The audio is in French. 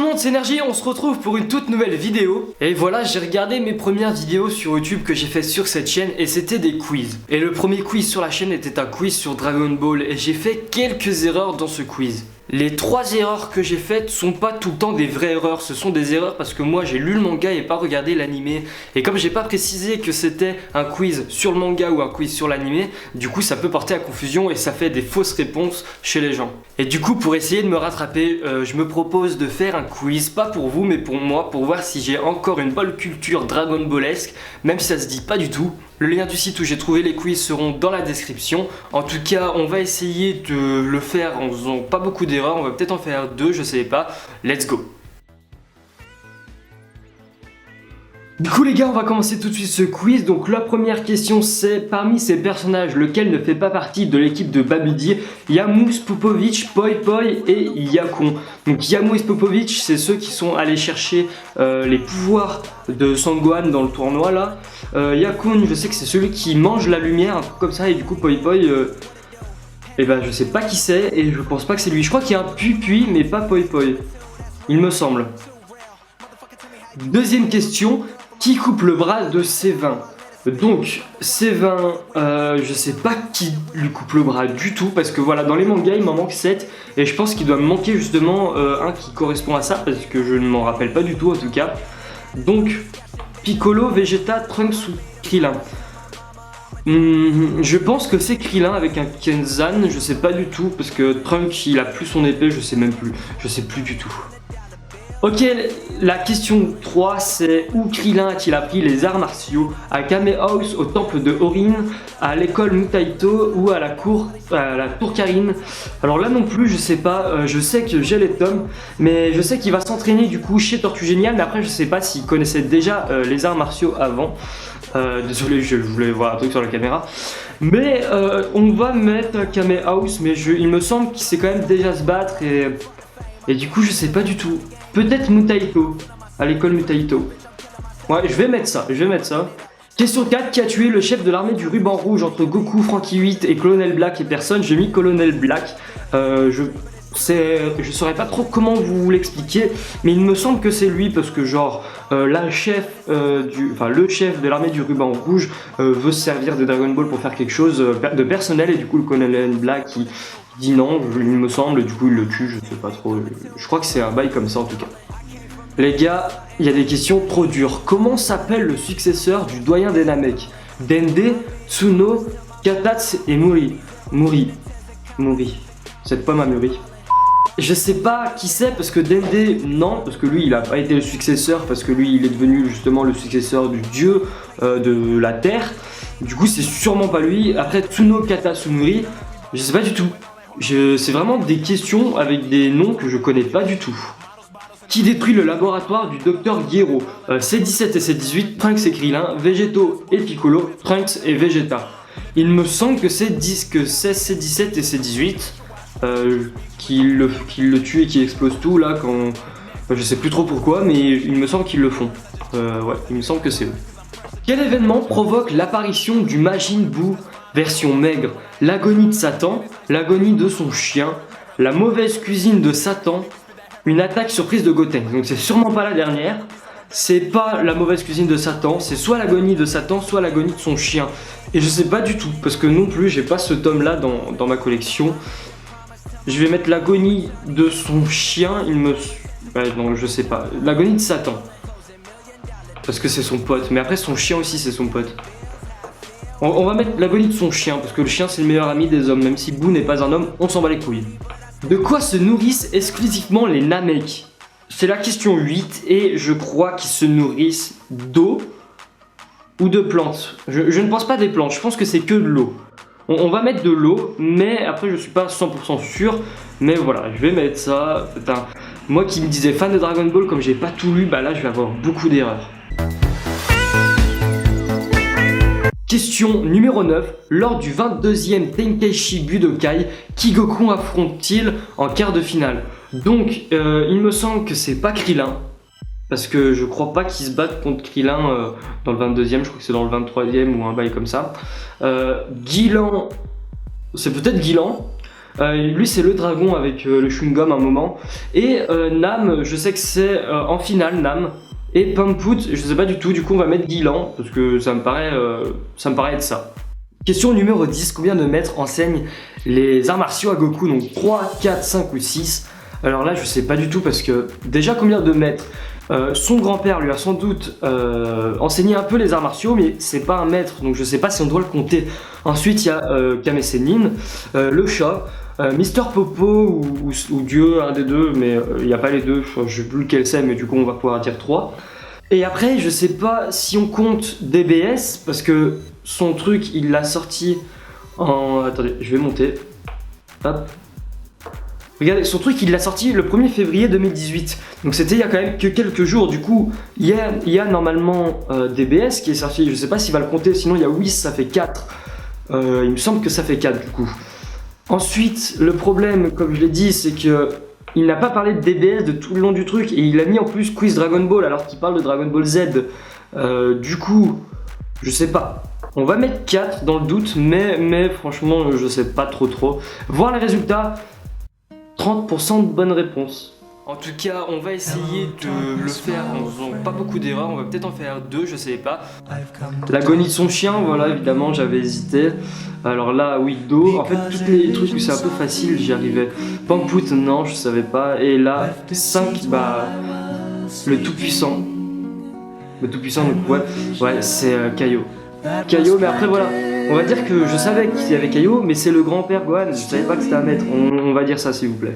monde, c'est Énergie, on se retrouve pour une toute nouvelle vidéo. Et voilà, j'ai regardé mes premières vidéos sur YouTube que j'ai fait sur cette chaîne et c'était des quiz. Et le premier quiz sur la chaîne était un quiz sur Dragon Ball et j'ai fait quelques erreurs dans ce quiz. Les 3 erreurs que j'ai faites sont pas tout le temps des vraies erreurs, ce sont des erreurs parce que moi j'ai lu le manga et pas regardé l'animé. Et comme j'ai pas précisé que c'était un quiz sur le manga ou un quiz sur l'animé, du coup ça peut porter à confusion et ça fait des fausses réponses chez les gens. Et du coup pour essayer de me rattraper, je me propose de faire un quiz, pas pour vous mais pour moi, pour voir si j'ai encore une bonne culture Dragon Ballesque, même si ça se dit pas du tout. Le lien du site où j'ai trouvé les quiz seront dans la description. En tout cas, on va essayer de le faire en faisant pas beaucoup d'erreurs. On va peut-être en faire 2, je sais pas. Let's go! Du coup les gars, on va commencer tout de suite ce quiz. Donc la première question c'est: parmi ces personnages, lequel ne fait pas partie de l'équipe de Babidi? Yamous, Popovic, Poi Poi et Yakon. Donc Yamous et Popovic, c'est ceux qui sont allés chercher les pouvoirs de Sangohan dans le tournoi là. Yakun, je sais que c'est celui qui mange la lumière, un truc comme ça, et du coup Poi Poi, et ben je sais pas qui c'est et je pense pas que c'est lui. Je crois qu'il y a un Pui mais pas Poi Poi, il me semble. Deuxième question: qui coupe le bras de C20? Donc C20, je sais pas qui lui coupe le bras du tout parce que voilà, dans les mangas il m'en manque 7 et je pense qu'il doit me manquer justement un qui correspond à ça parce que je ne m'en rappelle pas du tout en tout cas. Donc Piccolo, Vegeta, Trunks ou Krillin? Je pense que c'est Krillin avec un Kenzan, je sais pas du tout parce que Trunks il a plus son épée, je sais même plus, je sais plus du tout. Ok, la question 3 c'est: où Krillin a-t-il appris les arts martiaux? À Kame House, au temple de Orin, à l'école Mutaito ou à la tour Karine? Alors là non plus je sais pas, je sais que j'ai les tomes, mais je sais qu'il va s'entraîner du coup chez Tortue Géniale, mais après je sais pas s'il connaissait déjà les arts martiaux avant. Désolé, je voulais voir un truc sur la caméra. Mais on va mettre Kame House, mais il me semble qu'il sait quand même déjà se battre et du coup je sais pas du tout. Peut-être Mutaito, à l'école Mutaito. Ouais, je vais mettre ça. Question 4, qui a tué le chef de l'armée du ruban rouge entre Goku, Franky 8 et Colonel Black et personne? J'ai mis Colonel Black. Je saurais pas trop comment vous l'expliquer, mais il me semble que c'est lui parce que genre le chef de l'armée du ruban rouge veut se servir de Dragon Ball pour faire quelque chose de personnel et du coup le Colonel Black il dit non, il me semble, et du coup il le tue, je sais pas trop, je crois que c'est un bail comme ça en tout cas. Les gars, il y a des questions trop dures. Comment s'appelle le successeur du doyen des Namek? Dende, Tsuno, Katatsu et Muri. Cette pomme à Muri. Je sais pas qui c'est parce que Dende, non, parce que lui il a pas été le successeur, parce que lui il est devenu justement le successeur du dieu de la terre. Du coup c'est sûrement pas lui. Après Tsuno, Katatsu, Muri, je sais pas du tout. C'est vraiment des questions avec des noms que je connais pas du tout. Qui détruit le laboratoire du docteur Gero? C17 et C18, Trunks et Krillin, Vegeto et Piccolo, Trunks et Vegeta. Il me semble que c'est C17 et C18 qui le tuent et qui explosent tout là quand... je sais plus trop pourquoi, mais il me semble qu'ils le font. Ouais, il me semble que c'est eux. Quel événement provoque l'apparition du Majin Buu version maigre? L'agonie de Satan, l'agonie de son chien, la mauvaise cuisine de Satan, une attaque surprise de Goten. Donc c'est sûrement pas la dernière, c'est pas la mauvaise cuisine de Satan, c'est soit l'agonie de Satan, soit l'agonie de son chien. Et je sais pas du tout, parce que non plus j'ai pas ce tome là dans ma collection. Je vais mettre l'agonie de son chien, non je sais pas, l'agonie de Satan. Parce que c'est son pote, mais après son chien aussi c'est son pote. On va mettre l'agonie de son chien, parce que le chien c'est le meilleur ami des hommes, même si Boo n'est pas un homme, on s'en bat les couilles. De quoi se nourrissent exclusivement les Namek? C'est la question 8, et je crois qu'ils se nourrissent d'eau ou de plantes. Je ne pense pas des plantes, je pense que c'est que de l'eau. On va mettre de l'eau, mais après je suis pas 100% sûr, mais voilà, je vais mettre ça. Putain. Moi qui me disais fan de Dragon Ball, comme j'ai pas tout lu, bah là je vais avoir beaucoup d'erreurs. Question numéro 9. Lors du 22e Tenkaichi Budokai, qui Goku affronte-t-il en quart de finale? Donc, il me semble que c'est pas Krillin. Parce que je crois pas qu'ils se battent contre Krillin dans le 22e, je crois que c'est dans le 23e ou un bail comme ça. Guilan, c'est peut-être Guilan. Lui c'est le dragon avec le chewing-gum à un moment. Et Nam, je sais que c'est en finale Nam. Et Pamput, je sais pas du tout, du coup on va mettre Guilan, parce que ça me paraît être ça. Question numéro 10, combien de maîtres enseignent les arts martiaux à Goku? Donc 3, 4, 5 ou 6. Alors là je sais pas du tout parce que déjà combien de maîtres? Son grand-père lui a sans doute enseigné un peu les arts martiaux, mais c'est pas un maître, donc je sais pas si on doit le compter. Ensuite il y a Kame Sennin, le chat, Mister Popo ou Dieu, un des deux, mais il n'y a pas les deux, je sais plus lequel c'est, mais du coup on va pouvoir dire 3. Et après je sais pas si on compte DBS, parce que son truc il l'a sorti en... Attendez, je vais monter. Hop. Regardez, son truc il l'a sorti le 1er février 2018, donc c'était il y a quand même que quelques jours. Du coup il y a normalement DBS qui est sorti, je sais pas s'il va le compter, sinon il y a Whis, ça fait 4. Il me semble que ça fait 4 du coup. Ensuite le problème, comme je l'ai dit, c'est que il n'a pas parlé de DBS de tout le long du truc, et il a mis en plus Quiz Dragon Ball alors qu'il parle de Dragon Ball Z. Du coup je sais pas. On va mettre 4 dans le doute, mais franchement je sais pas trop. Voir les résultats. 30% de bonnes réponses. En tout cas, on va essayer de le faire en faisant pas beaucoup d'erreurs. On va peut-être en faire 2, je sais pas. L'agonie de son chien, voilà, évidemment, j'avais hésité. Alors là, oui, Do. En fait, tous les trucs où c'est un peu facile, j'y arrivais. Pamput, non, je savais pas. Et là, 5, bah, le tout-puissant. Le tout-puissant, donc ouais, c'est Kaio. Kaio, mais après, voilà. On va dire que je savais qu'il y avait Kaio, mais c'est le grand-père Gohan, je savais pas que c'était un maître. On va dire ça s'il vous plaît.